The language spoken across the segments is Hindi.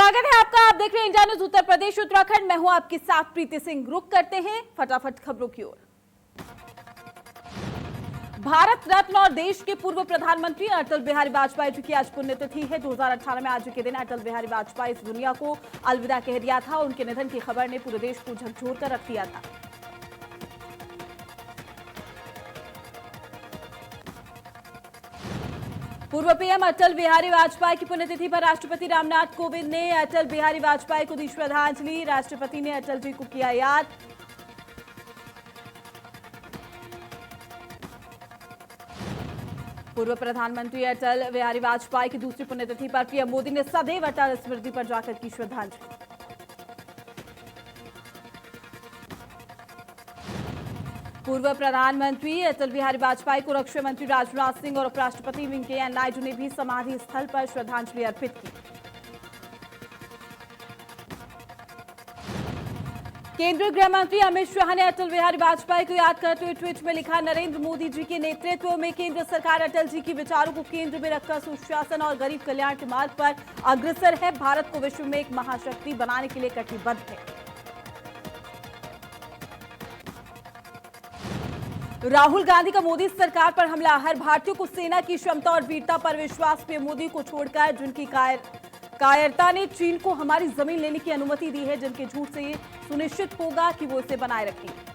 स्वागत है आपका। आप देख रहे हैं इंडिया न्यूज उत्तर प्रदेश उत्तराखंड। मैं हूं आपके साथ प्रीति सिंह। रुक करते हैं फटाफट खबरों की ओर। भारत रत्न और देश के पूर्व प्रधानमंत्री अटल बिहारी वाजपेयी जी की आज पुण्यतिथि है। 2018 में आज के दिन अटल बिहारी वाजपेयी इस दुनिया को अलविदा कह दिया था। उनके निधन की खबर ने पूरे देश को झकझोर कर रख दिया था। पूर्व पीएम अटल बिहारी वाजपेयी की पुण्यतिथि पर राष्ट्रपति रामनाथ कोविंद ने अटल बिहारी वाजपेयी को दी श्रद्धांजलि। राष्ट्रपति ने अटल जी को किया याद। पूर्व प्रधानमंत्री अटल बिहारी वाजपेयी की दूसरी पुण्यतिथि पर पीएम मोदी ने सदैव अटल स्मृति पर जाकर की श्रद्धांजलि। पूर्व प्रधानमंत्री अटल बिहारी वाजपेयी को रक्षा मंत्री राजनाथ सिंह और उपराष्ट्रपति वेंकैया नायडू ने भी समाधि स्थल पर श्रद्धांजलि अर्पित की। केंद्रीय गृह मंत्री अमित शाह ने अटल बिहारी वाजपेयी को याद करते हुए ट्वीट में लिखा, नरेंद्र मोदी जी के नेतृत्व में केंद्र सरकार अटल जी के विचारों को केंद्र में रखकर सुशासन और गरीब कल्याण के मार्ग पर अग्रसर है। भारत को विश्व में एक महाशक्ति बनाने के लिए कटिबद्ध है। राहुल गांधी का मोदी सरकार पर हमला। हर भारतीय को सेना की क्षमता और वीरता पर विश्वास पे मोदी को छोड़कर जिनकी कायरता ने चीन को हमारी जमीन लेने की अनुमति दी है, जिनके झूठ से ये सुनिश्चित होगा कि वो इसे बनाए रखेंगे।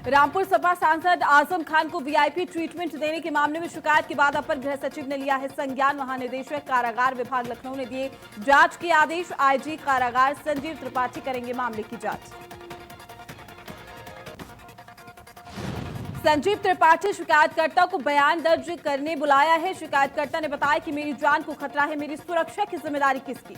रामपुर सपा सांसद आजम खान को वीआईपी ट्रीटमेंट देने के मामले में शिकायत के बाद अपर गृह सचिव ने लिया है संज्ञान। महानिदेशक कारागार विभाग लखनऊ ने दिए जांच के आदेश। आईजी कारागार संजीव त्रिपाठी करेंगे मामले की जांच। संजीव त्रिपाठी शिकायतकर्ता को बयान दर्ज करने बुलाया है। शिकायतकर्ता ने बताया कि मेरी जान को खतरा है, मेरी सुरक्षा की जिम्मेदारी किसकी।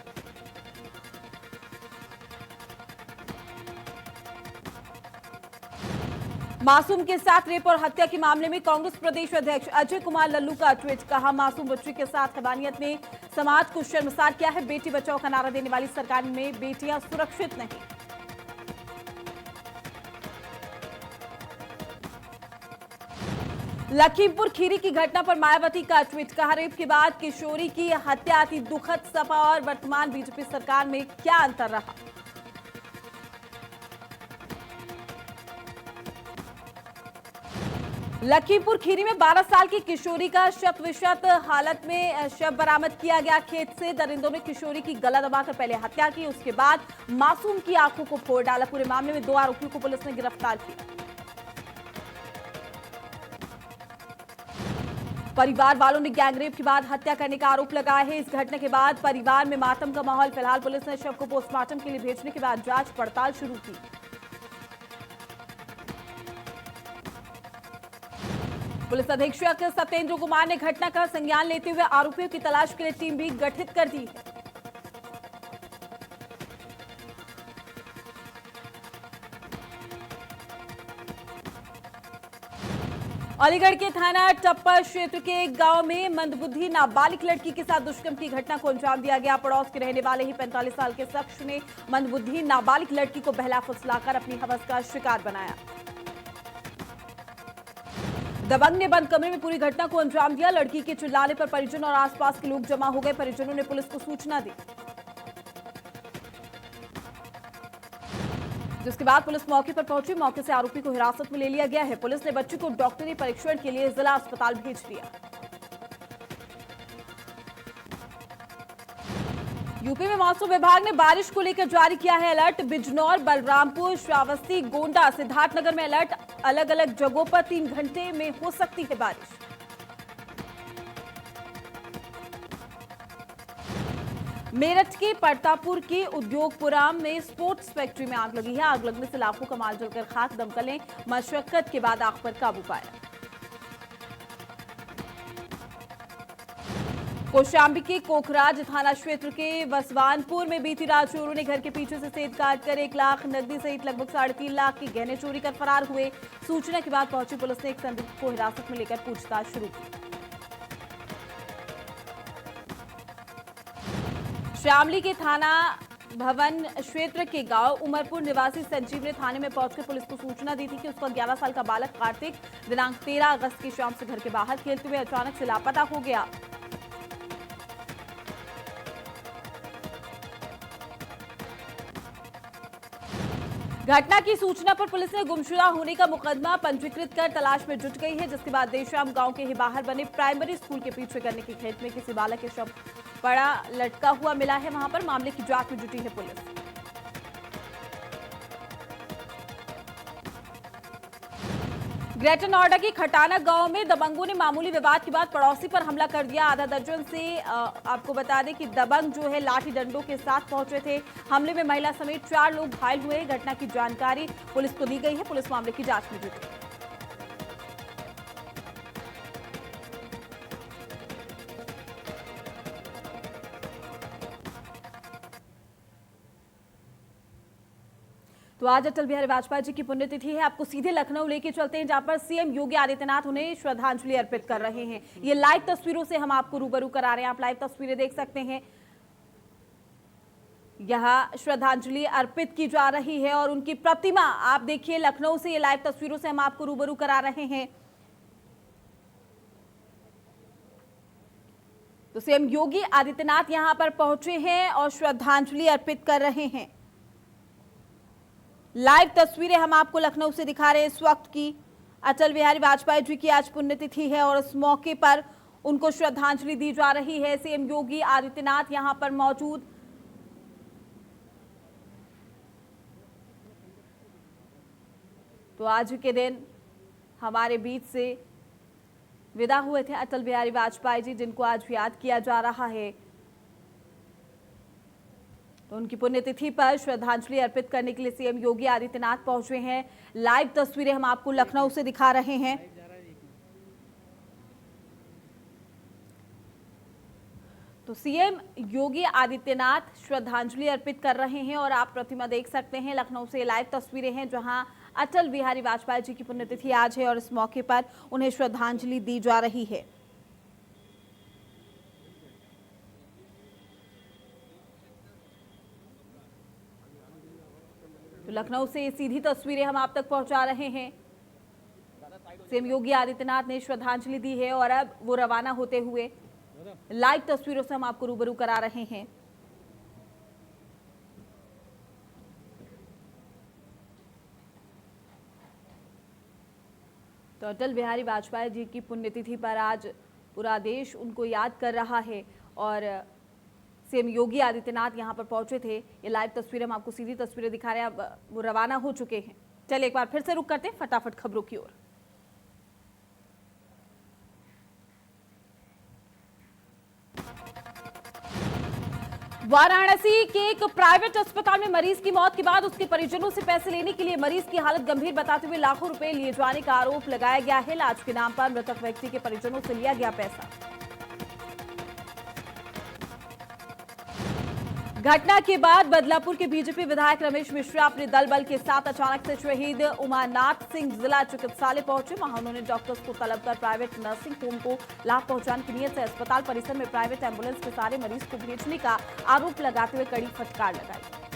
मासूम के साथ रेप और हत्या के मामले में कांग्रेस प्रदेश अध्यक्ष अजय कुमार लल्लू का ट्वीट। कहा, मासूम बच्ची के साथ हैवानियत ने समाज को शर्मसार किया है। बेटी बचाओ का नारा देने वाली सरकार में बेटियां सुरक्षित नहीं। लखीमपुर खीरी की घटना पर मायावती का ट्वीट। कहा, रेप के बाद किशोरी की हत्या अति दुखद। सपा और वर्तमान बीजेपी सरकार में क्या अंतर रहा। लखीमपुर खीरी में 12 साल की किशोरी का शत विशत हालत में शव बरामद किया गया। खेत से दरिंदों ने किशोरी की गला दबाकर पहले हत्या की, उसके बाद मासूम की आंखों को फोड़ डाला। पूरे मामले में 2 आरोपियों को पुलिस ने गिरफ्तार किया। परिवार वालों ने गैंगरेप के बाद हत्या करने का आरोप लगाया है। इस घटना के बाद परिवार में मातम का माहौल। फिलहाल पुलिस ने शव को पोस्टमार्टम के लिए भेजने के बाद जांच पड़ताल शुरू की। पुलिस अधीक्षक सत्येंद्र कुमार ने घटना का संज्ञान लेते हुए आरोपियों की तलाश के लिए टीम भी गठित कर दी है। अलीगढ़ के थाना टप्पर क्षेत्र के एक गांव में मंदबुद्धि नाबालिग लड़की के साथ दुष्कर्म की घटना को अंजाम दिया गया। पड़ोस के रहने वाले ही 45 साल के शख्स ने मंदबुद्धि नाबालिग लड़की को बहला फुसलाकर अपनी हवस का शिकार बनाया। दबंग ने बंद कमरे में पूरी घटना को अंजाम दिया। लड़की के चिल्लाने पर परिजन और आसपास के लोग जमा हो गए। परिजनों ने पुलिस को सूचना दी, जिसके बाद पुलिस मौके पर पहुंची। मौके से आरोपी को हिरासत में ले लिया गया है। पुलिस ने बच्ची को डॉक्टरी परीक्षण के लिए जिला अस्पताल भेज दिया। यूपी में मौसम विभाग ने बारिश को लेकर जारी किया है अलर्ट। बिजनौर, बलरामपुर, श्रावस्ती, गोंडा, सिद्धार्थनगर में अलर्ट। अलग अलग जगहों पर 3 घंटे में हो सकती है बारिश। मेरठ के परतापुर के उद्योगपुरम में स्पोर्ट्स फैक्ट्री में आग लगी है। आग लगने से लाखों का माल जलकर खाक। दमकल ने मशक्कत के बाद आग पर काबू पाया। कौशाम्बी के कोखराज थाना क्षेत्र के बसवानपुर में बीती रात चोरों ने घर के पीछे से सेट काटकर 1 लाख नकदी सहित लगभग 3.5 लाख के गहने चोरी कर फरार हुए। सूचना के बाद पहुंची पुलिस ने एक संदिग्ध को हिरासत में लेकर पूछताछ शुरू की। शामली के थाना भवन क्षेत्र के गांव उमरपुर निवासी संजीव ने थाने में पहुंचकर पुलिस को सूचना दी थी कि उसका 11 साल का बालक कार्तिक दिनांक 13 अगस्त की शाम से घर के बाहर खेलते हुए अचानक से लापता हो गया। घटना की सूचना पर पुलिस ने गुमशुदा होने का मुकदमा पंजीकृत कर तलाश में जुट गई है, जिसके बाद देर शाम गांव के ही बाहर बने प्राइमरी स्कूल के पीछे करने की खेत में किसी बालक के शव पड़ा लटका हुआ मिला है। वहां पर मामले की जांच में जुटी है पुलिस। ग्रेटर नोएडा के खटाना गांव में दबंगों ने मामूली विवाद के बाद पड़ोसी पर हमला कर दिया। आधा दर्जन से आपको बता दें कि दबंग जो है लाठी डंडों के साथ पहुंचे थे। हमले में महिला समेत 4 लोग घायल हुए। घटना की जानकारी पुलिस को दी गई है। पुलिस मामले की जांच में जुटी है। तो आज अटल बिहारी वाजपेयी जी की पुण्यतिथि है। आपको सीधे लखनऊ लेके चलते हैं, जहां पर सीएम योगी आदित्यनाथ उन्हें श्रद्धांजलि अर्पित कर रहे हैं। ये लाइव तस्वीरों से हम आपको रूबरू करा रहे हैं। आप लाइव तस्वीरें देख सकते हैं। यहां श्रद्धांजलि अर्पित की जा रही है और उनकी प्रतिमा आप देखिए लखनऊ से। ये लाइव तस्वीरों से हम आपको रूबरू करा रहे हैं। तो सीएम योगी आदित्यनाथ यहां पर पहुंचे हैं और श्रद्धांजलि अर्पित कर रहे हैं। लाइव तस्वीरें हम आपको लखनऊ से दिखा रहे हैं इस वक्त की। अटल बिहारी वाजपेयी जी की आज पुण्यतिथि है और इस मौके पर उनको श्रद्धांजलि दी जा रही है। सीएम योगी आदित्यनाथ यहां पर मौजूद। तो आज के दिन हमारे बीच से विदा हुए थे अटल बिहारी वाजपेयी जी, जिनको आज याद किया जा रहा है। तो उनकी पुण्यतिथि पर श्रद्धांजलि अर्पित करने के लिए सीएम योगी आदित्यनाथ पहुंचे हैं। लाइव तस्वीरें हम आपको लखनऊ से दिखा रहे हैं। तो सीएम योगी आदित्यनाथ श्रद्धांजलि अर्पित कर रहे हैं और आप प्रतिमा देख सकते हैं। लखनऊ से लाइव तस्वीरें हैं जहां अटल बिहारी वाजपेयी जी की पुण्यतिथि आज है और इस मौके पर उन्हें श्रद्धांजलि दी जा रही है। तो लखनऊ से सीधी तस्वीरें हम आप तक पहुंचा रहे हैं। सीएम योगी आदित्यनाथ ने श्रद्धांजलि दी है और अब वो रवाना होते हुए लाइव तस्वीरों से हम आपको रूबरू करा रहे हैं। तो अटल बिहारी वाजपेयी जी की पुण्यतिथि पर आज पूरा देश उनको याद कर रहा है और सीएम योगी आदित्यनाथ यहां पर पहुंचे थे। ये लाइव तस्वीरें हम आपको सीधी तस्वीरें दिखा रहे हैं। अब वो रवाना हो चुके हैं। चलिए एक बार फिर से रुक करते हैं फटाफट खबरों की ओर। वाराणसी के एक प्राइवेट अस्पताल में मरीज की मौत के बाद उसके परिजनों से पैसे लेने के लिए मरीज की हालत गंभीर बताते हुए लाखों रुपए लिए जाने का आरोप लगाया गया है। इलाज के नाम पर मृतक व्यक्ति के परिजनों से लिया गया पैसा। घटना के बाद बदलापुर के बीजेपी विधायक रमेश मिश्रा अपने दल बल के साथ अचानक से शहीद उमानाथ सिंह जिला चिकित्सालय पहुंचे। वहां उन्होंने डॉक्टर्स को तलब कर प्राइवेट नर्सिंग होम को लाभ पहुंचाने की नियत से अस्पताल परिसर में प्राइवेट एम्बुलेंस के सारे मरीज को भेजने का आरोप लगाते हुए कड़ी फटकार लगाई।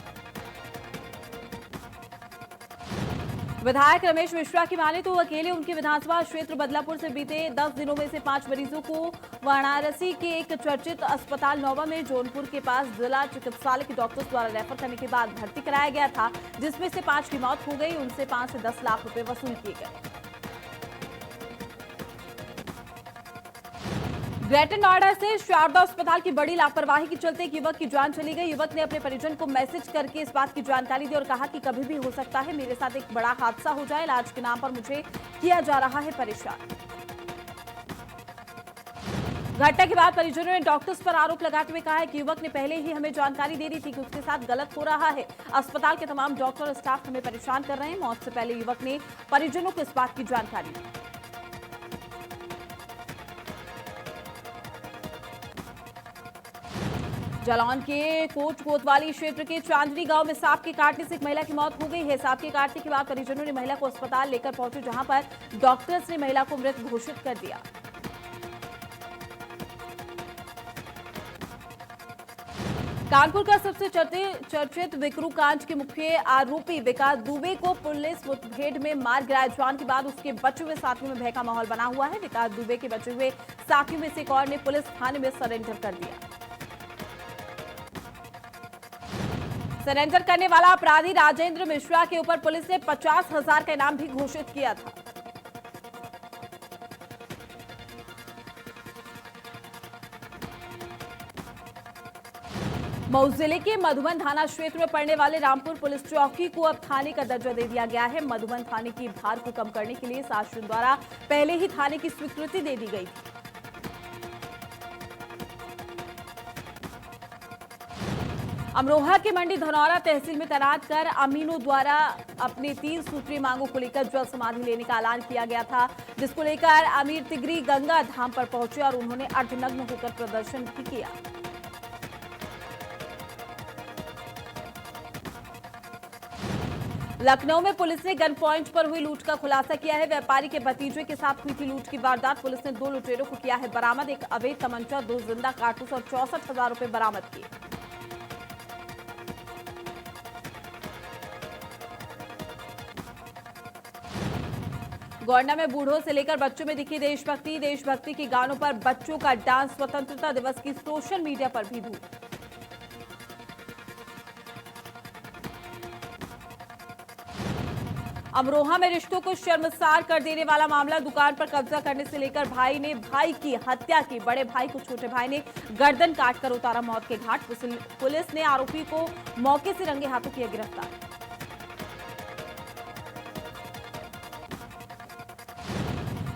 विधायक रमेश मिश्रा की माने तो अकेले उनके विधानसभा क्षेत्र बदलापुर से बीते 10 दिनों में से 5 मरीजों को वाराणसी के एक चर्चित अस्पताल नोवा में जौनपुर के पास जिला चिकित्सालय के डॉक्टर्स द्वारा रेफर करने के बाद भर्ती कराया गया था, जिसमें से 5 की मौत हो गई। उनसे 5 से 10 लाख रुपए वसूल किए गए। ग्रेटर नोएडा से शारदा अस्पताल की बड़ी लापरवाही के चलते एक युवक की जान चली गई। युवक ने अपने परिजन को मैसेज करके इस बात की जानकारी दी और कहा कि कभी भी हो सकता है, मेरे साथ एक बड़ा हादसा हो जाए। इलाज के नाम पर मुझे किया जा रहा है परेशान। घटना के बाद परिजनों ने डॉक्टर्स पर आरोप लगाते हुए कहा है कि युवक ने पहले ही हमें जानकारी दे दी थी कि उसके साथ गलत हो रहा है। अस्पताल के तमाम डॉक्टर और स्टाफ हमें परेशान कर रहे हैं। मौत से पहले युवक ने परिजनों को इस बात की जानकारी दी। जालौन के कोट कोतवाली क्षेत्र के चांदनी गांव में सांप के काटने से एक महिला की मौत हो गई है। सांप के काटने के बाद परिजनों ने महिला को अस्पताल लेकर पहुंचे, जहां पर डॉक्टर्स ने महिला को मृत घोषित कर दिया। कानपुर का सबसे चर्चित विक्रू कांड के मुख्य आरोपी विकास दुबे को पुलिस मुठभेड़ में मार गिराए जाने के बाद उसके बचे हुए साथियों में भय का माहौल बना हुआ है। विकास दुबे के बचे हुए साथियों में से एक और ने पुलिस थाने में सरेंडर कर दिया। सरेंडर करने वाला अपराधी राजेंद्र मिश्रा के ऊपर पुलिस ने 50,000 का इनाम भी घोषित किया था। मऊ जिले के मधुबन थाना क्षेत्र में पड़ने वाले रामपुर पुलिस चौकी को अब थाने का दर्जा दे दिया गया है। मधुबन थाने की भार को कम करने के लिए शासन द्वारा पहले ही थाने की स्वीकृति दे दी गई थी। अमरोहा के मंडी धनौरा तहसील में तैनात कर अमीनों द्वारा अपनी 3 सूत्रीय मांगों को लेकर जल समाधि लेने का ऐलान किया गया था, जिसको लेकर अमीर तिगरी गंगा धाम पर पहुंचे और उन्होंने अर्धनग्न होकर प्रदर्शन भी किया। लखनऊ में पुलिस ने गन पॉइंट पर हुई लूट का खुलासा किया है। व्यापारी के भतीजे के साथ हुई थी लूट की वारदात। पुलिस ने 2 लुटेरों को किया है बरामद। एक अवैध तमंचा, 2 जिंदा कारतूस और 64,000 रुपए बरामद किए। गोंडा में बूढ़ों से लेकर बच्चों में दिखी देशभक्ति के गानों पर बच्चों का डांस। स्वतंत्रता दिवस की सोशल मीडिया पर भी धूम। अमरोहा में रिश्तों को शर्मसार कर देने वाला मामला। दुकान पर कब्जा करने से लेकर भाई ने भाई की हत्या की। बड़े भाई को छोटे भाई ने गर्दन काटकर उतारा मौत के घाट। पुलिस ने आरोपी को मौके से रंगे हाथों किया गिरफ्तार।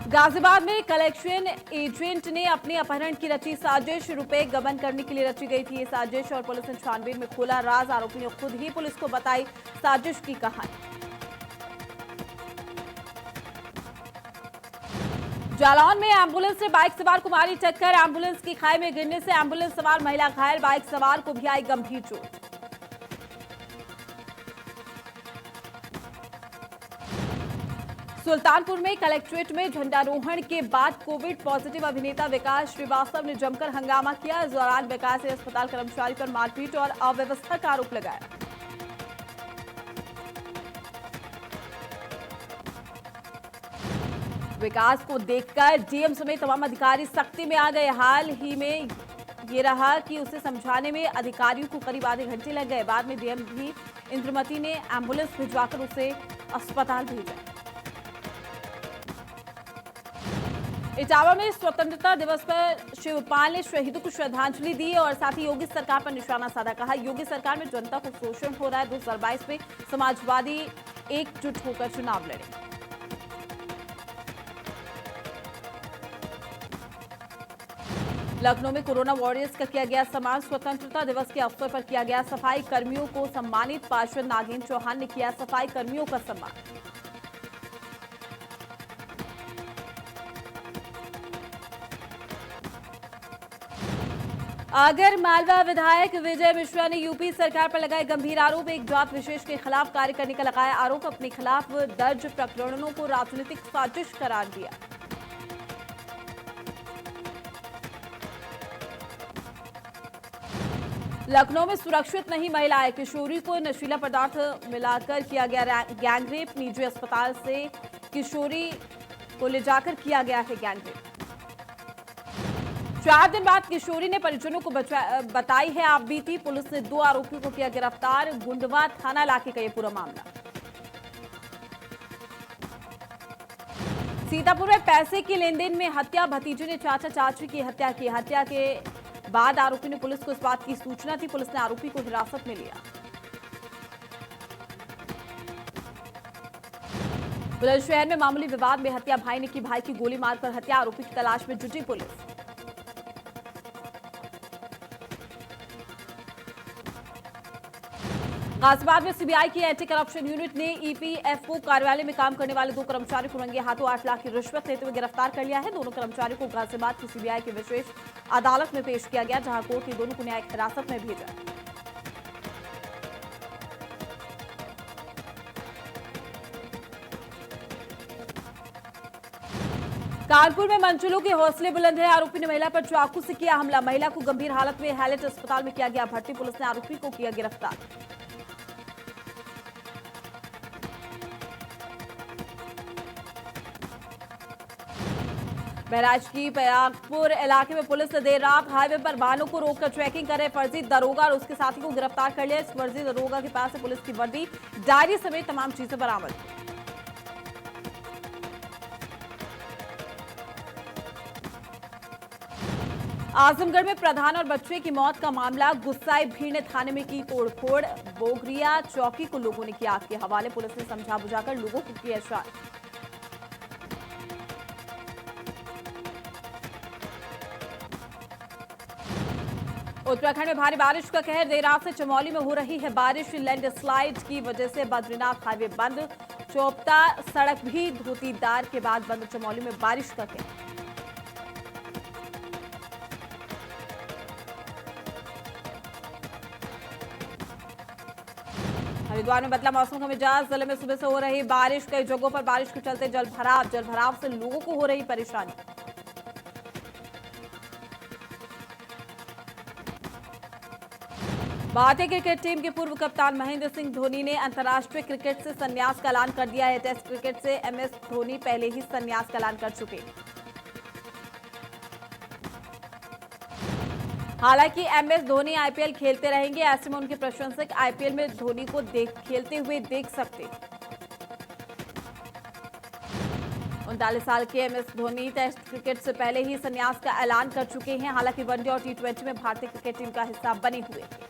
गाजियाबाद में कलेक्शन एजेंट ने अपने अपहरण की रची साजिश। रुपए गबन करने के लिए रची गई थी ये साजिश और पुलिस ने छानबीन में खोला राज। आरोपी ने खुद ही पुलिस को बताई साजिश की कहानी। जालौन में एम्बुलेंस ने बाइक सवार को मारी टक्कर। एम्बुलेंस की खाई में गिरने से एम्बुलेंस सवार महिला घायल, बाइक सवार को भी आई गंभीर चोट। सुल्तानपुर में कलेक्ट्रेट में झंडारोहण के बाद कोविड पॉजिटिव अभिनेता विकास श्रीवास्तव ने जमकर हंगामा किया। इस दौरान विकास ने अस्पताल कर्मचारी पर मारपीट और अव्यवस्था का आरोप लगाया। विकास को देखकर डीएम समेत तमाम अधिकारी सख्ती में आ गए। हाल ही में ये रहा कि उसे समझाने में अधिकारियों को करीब आधे घंटे लग गए। बाद में डीएम भी इंद्रमती ने एम्बुलेंस भिजवाकर उसे अस्पताल भेजा। इटावा में स्वतंत्रता दिवस पर शिवपाल ने शहीदों को श्रद्धांजलि दी और साथ ही योगी सरकार पर निशाना साधा। कहा योगी सरकार में जनता को शोषण हो रहा है। 2022 में समाजवादी एकजुट होकर चुनाव लड़े। लखनऊ में कोरोना वॉरियर्स का किया गया सम्मान। स्वतंत्रता दिवस के अवसर पर किया गया सफाई कर्मियों को सम्मानित। पार्षद नागेंद्र चौहान ने किया सफाई कर्मियों का सम्मान। आगर मालवा विधायक विजय मिश्रा ने यूपी सरकार पर लगाए गंभीर आरोप। एक जात विशेष के खिलाफ कार्य करने का लगाया आरोप। अपने खिलाफ दर्ज प्रकरणों को राजनीतिक साजिश करार दिया। लखनऊ में सुरक्षित नहीं महिलाएं। किशोरी को नशीला पदार्थ मिलाकर किया गया गैंगरेप। निजी अस्पताल से किशोरी को ले जाकर किया गया है गैंगरेप। 4 दिन बाद किशोरी ने परिजनों को बताई है आप बीती। पुलिस ने 2 आरोपियों को किया गिरफ्तार। गुंडवा थाना इलाके का यह पूरा मामला। सीतापुर में पैसे के लेन देन में हत्या। भतीजे ने चाचा चाची की हत्या की। हत्या के बाद आरोपी ने पुलिस को इस बात की सूचना थी। पुलिस ने आरोपी को हिरासत में लिया। बुलंदशहर में मामूली विवाद में हत्या। भाई ने की भाई की गोली मारकर हत्या। आरोपी की तलाश में जुटी पुलिस। गाजियाबाद में सीबीआई की एंटी करप्शन यूनिट ने ईपीएफओ कार्यालय में काम करने वाले 2 कर्मचारियों को रंगे हाथों 8 लाख की रिश्वत लेते हुए गिरफ्तार कर लिया है। दोनों कर्मचारियों को गाजियाबाद की सीबीआई की विशेष अदालत में पेश किया गया, जहां कोर्ट ने दोनों को न्यायिक हिरासत में भेजा। कानपुर में मंचलों के हौसले बुलंद है। आरोपी ने महिला पर चाकू से किया हमला। महिला को गंभीर हालत में हैलेट अस्पताल में किया गया भर्ती। पुलिस ने आरोपी को किया गिरफ्तार। बहराइच की पयागपुर इलाके में पुलिस ने देर रात हाईवे पर वाहनों को रोककर चेकिंग कर रहे फर्जी दरोगा और उसके साथी को गिरफ्तार कर लिया। इस फर्जी दरोगा के पास से पुलिस की वर्दी, डायरी समेत तमाम चीजें बरामद। आजमगढ़ में प्रधान और बच्चे की मौत का मामला। गुस्साए भीड़ ने थाने में की तोड़फोड़। बोगरिया चौकी को लोगों ने किया आग के हवाले। पुलिस ने समझा बुझाकर लोगों को किया शांत। उत्तराखंड में भारी बारिश का कहर। देर रात से चमोली में हो रही है बारिश। लैंडस्लाइड की वजह से बद्रीनाथ हाईवे बंद। चोपता सड़क भी धोतीदार के बाद बंद। चमोली में बारिश का कहर। हरिद्वार में बदला मौसम का मिजाज। जिले में सुबह से हो रही बारिश। कई जगहों पर बारिश के चलते जलभराव से लोगों को हो रही परेशानी। भारतीय क्रिकेट टीम के पूर्व कप्तान महेंद्र सिंह धोनी ने अंतर्राष्ट्रीय क्रिकेट से संन्यास का ऐलान कर दिया है। टेस्ट क्रिकेट से एमएस धोनी पहले ही संन्यास का ऐलान कर चुके। हालांकि एमएस धोनी आईपीएल खेलते रहेंगे। ऐसे में उनके प्रशंसक आईपीएल में धोनी को खेलते हुए देख सकते। 39 साल के एमएस धोनी टेस्ट क्रिकेट से पहले ही संन्यास का ऐलान कर चुके हैं। हालांकि वनडे और टी20 में भारतीय क्रिकेट टीम का हिस्सा बने हुए थे।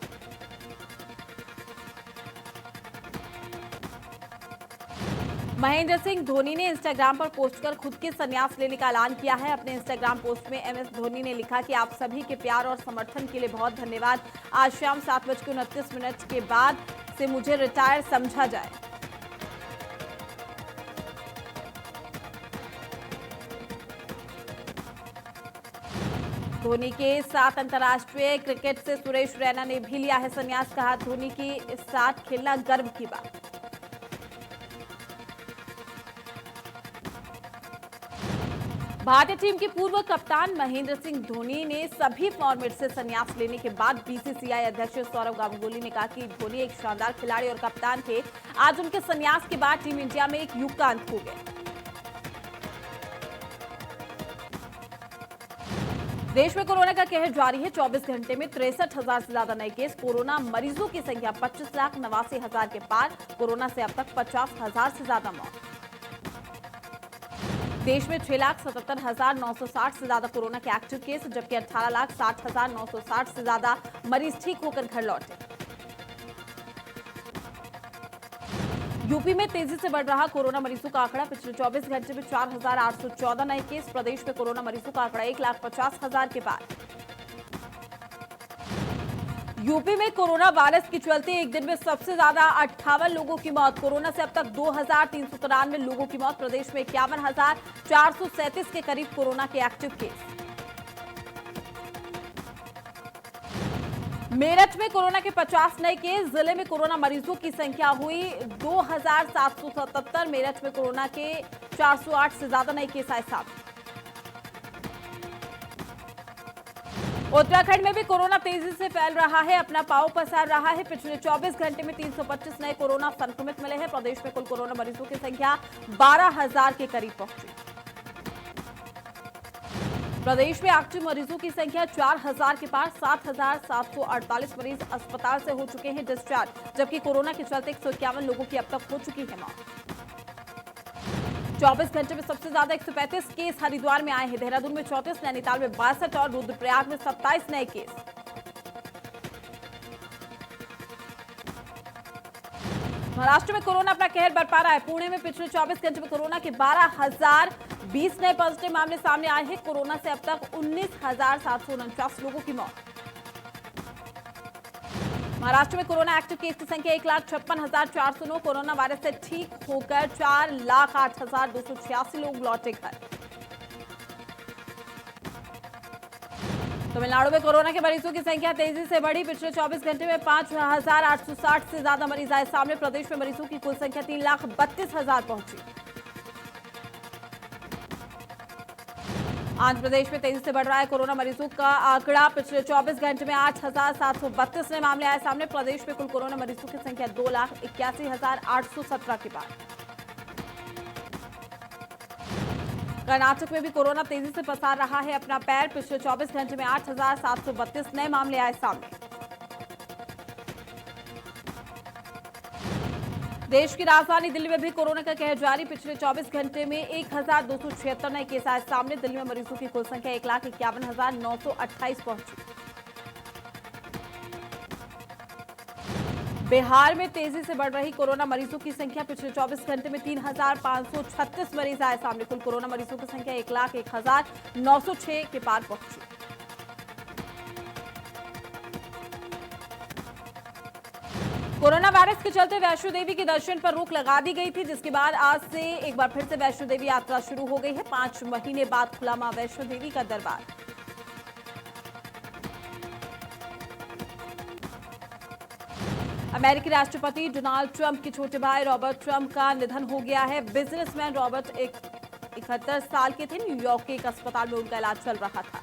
महेंद्र सिंह धोनी ने इंस्टाग्राम पर पोस्ट कर खुद के संन्यास लेने का ऐलान किया है। अपने इंस्टाग्राम पोस्ट में एमएस धोनी ने लिखा कि आप सभी के प्यार और समर्थन के लिए बहुत धन्यवाद। आज शाम 7:29 के बाद से मुझे रिटायर समझा जाए। धोनी के साथ अंतर्राष्ट्रीय क्रिकेट से सुरेश रैना ने भी लिया है संन्यास। कहा धोनी के साथ खेलना गर्व की बात। भारतीय टीम के पूर्व कप्तान महेंद्र सिंह धोनी ने सभी फॉर्मेट से संन्यास लेने के बाद बीसीसीआई अध्यक्ष सौरव गांगुली ने कहा कि धोनी एक शानदार खिलाड़ी और कप्तान थे। आज उनके संन्यास के बाद टीम इंडिया में एक युग का अंत हो गया। देश में कोरोना का कहर जारी है। 24 घंटे में 63,000 से ज्यादा नए केस। कोरोना मरीजों की संख्या 25,89,000 के पार। कोरोना से अब तक 50,000 से ज्यादा मौत। देश में 6,77,960 से ज्यादा कोरोना के एक्टिव केस, जबकि 18,60,960 से ज्यादा मरीज ठीक होकर घर लौटे। यूपी में तेजी से बढ़ रहा कोरोना मरीजों का आंकड़ा। पिछले 24 घंटे में 4,814 नए केस। प्रदेश में कोरोना मरीजों का आंकड़ा 1,50,000 के पार। यूपी में कोरोना वायरस के चलते एक दिन में सबसे ज्यादा 58 लोगों की मौत। कोरोना से अब तक 2,393 लोगों की मौत। प्रदेश में 51,437 के करीब कोरोना के एक्टिव केस। मेरठ में कोरोना के 50 नए केस। जिले में कोरोना मरीजों की संख्या हुई 2,777। मेरठ में कोरोना के 408 से ज्यादा नए केस आए सामने। उत्तराखंड में भी कोरोना तेजी से फैल रहा है, अपना पांव पसार रहा है। पिछले 24 घंटे में 325 नए कोरोना संक्रमित मिले हैं। प्रदेश में कुल कोरोना मरीजों की संख्या 12,000 के करीब पहुंची। प्रदेश में एक्टिव मरीजों की संख्या 4,000 के पार। 7,748 मरीज अस्पताल से हो चुके हैं डिस्चार्ज, जबकि कोरोना के चलते 151 लोगों की अब तक हो चुकी है मौत। 24 घंटे में सबसे ज्यादा 135 केस हरिद्वार में आए हैं। देहरादून में 34, नैनीताल में 62 और रुद्रप्रयाग में 27 नए केस। महाराष्ट्र में कोरोना अपना कहर बरपा रहा है। पुणे में पिछले 24 घंटे में कोरोना के 12,020 नए पॉजिटिव मामले सामने आए हैं। कोरोना से अब तक 19,749 लोगों की मौत। महाराष्ट्र में कोरोना एक्टिव केस की संख्या 1,56,409। कोरोना वायरस से ठीक होकर 4,08,286 लोग लौटे घर। तमिलनाडु में कोरोना के मरीजों की संख्या तेजी से बढ़ी। पिछले 24 घंटे में 5,860 से ज्यादा मरीज आए सामने। प्रदेश में मरीजों की कुल संख्या 3,32,000 पहुंची। आंध्र प्रदेश में तेजी से बढ़ रहा है कोरोना मरीजों का आंकड़ा। पिछले 24 घंटे में 8,732 नए मामले आए सामने। प्रदेश में कुल कोरोना मरीजों की संख्या 2,81,817 के पार। कर्नाटक में भी कोरोना तेजी से पसार रहा है अपना पैर। पिछले 24 घंटे में 8,732 नए मामले आए सामने। देश की राजधानी दिल्ली में भी कोरोना का कहर जारी। पिछले 24 घंटे में 1,276 नए केस आए सामने। दिल्ली में मरीजों की कुल संख्या 1,51,928 पहुंची। बिहार में तेजी से बढ़ रही कोरोना मरीजों की संख्या। पिछले 24 घंटे में 3,536 मरीज आए सामने। कुल कोरोना मरीजों की संख्या 1,01,906 के पार पहुंची। कोरोना वायरस के चलते वैष्णो देवी के दर्शन पर रोक लगा दी गई थी, जिसके बाद आज से एक बार फिर से वैष्णो देवी यात्रा शुरू हो गई है। 5 महीने बाद खुला मां वैष्णो देवी का दरबार। अमेरिकी राष्ट्रपति डोनाल्ड ट्रंप के छोटे भाई रॉबर्ट ट्रंप का निधन हो गया है। बिजनेसमैन रॉबर्ट 71 साल के थे। न्यूयॉर्क के एक अस्पताल में उनका इलाज चल रहा था।